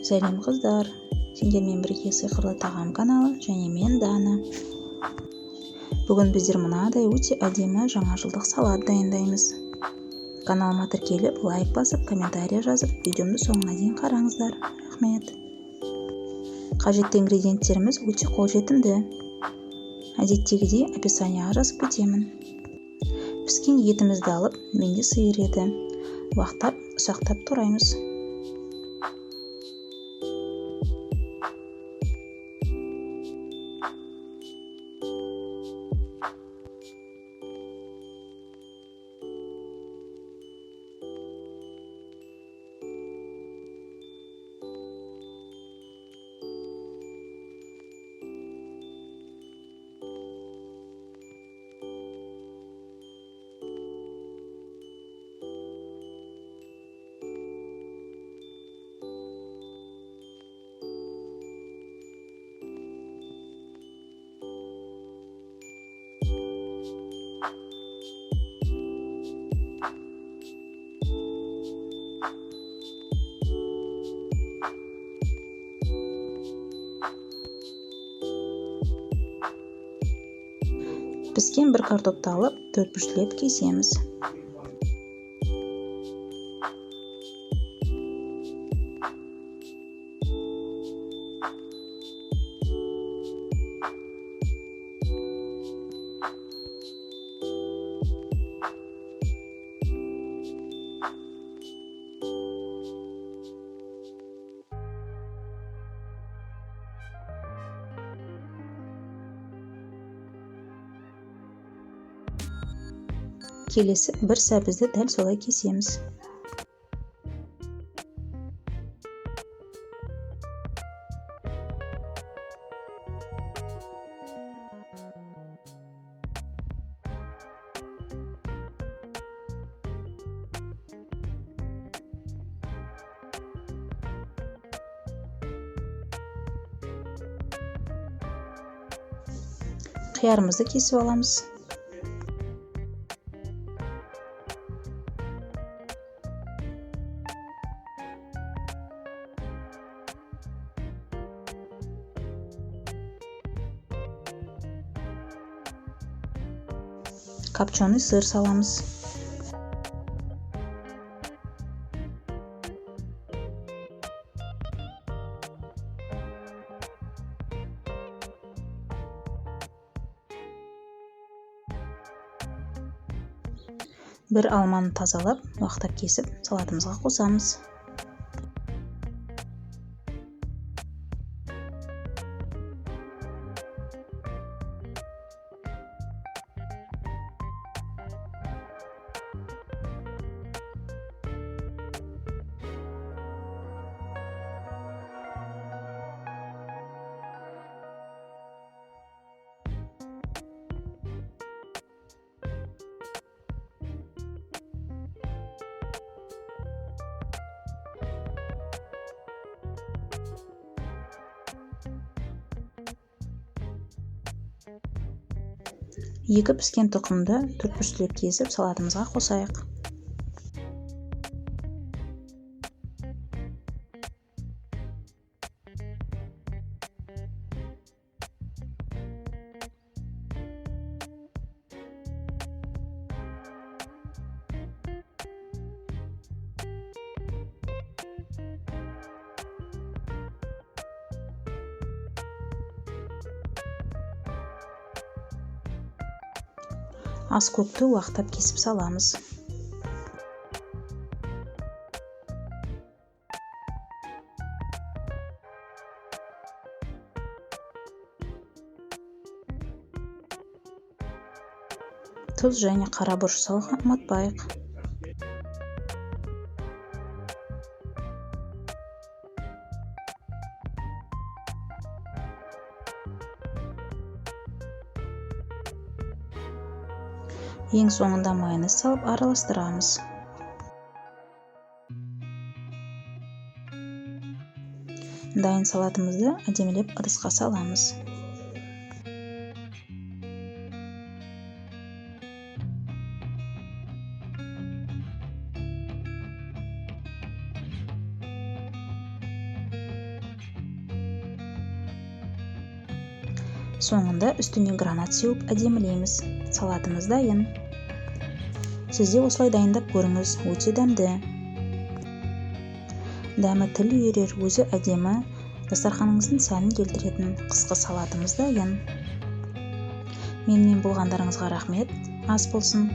Сәлем қыздар, сендермен бірге сиқырлы тағам каналы және мен Дана. Бүгін біздер мынадай өте әдемі жаңажылдық салат дайындаймыз. Каналыма тіркеліп, лайк басып, комментария жазып, видеомды соңына дейін қараңыздар. Рахмет. Қажетті ингредиенттеріміз өте қолжетімді. Әдеттегідей описанияға жазып кетемін. Піскен етімізді алып, менде сиыр еді. Уақтап, ұсақтап тураймыз. Піскен бір картопты алып, төртбұрыштап кесеміз. Келесі бір сәбізді дәл солай кесеміз. Қиярымызды кесіп аламыз. Копченый сыр саламыз. Бір алманы тазалап, уақтап кесіп, салатымызға қосамыз. Екі піскен тұқымды төртбұрыштап кесіп, салатымызға қосайық. Ас көкті уақтап кесіп саламыз. Тұз және қара бұрыш салуға ұмытпайық. Ең соңында майонез салып араластырамыз. Дайын салатымызды әдемілеп ыдысқа саламыз. Соңында үстіне гранат сеуіп әдемілейміз. Салатымыз дайын. Сіз де осылай дайындап көріңіз, өте дәмді. Дәмі тіл үйірер, өзі әдемі, дастарханыңыздың сәнін келтіретін қысқы салатымыз дайын. Менімен болғандарыңызға рахмет. Ас болсын.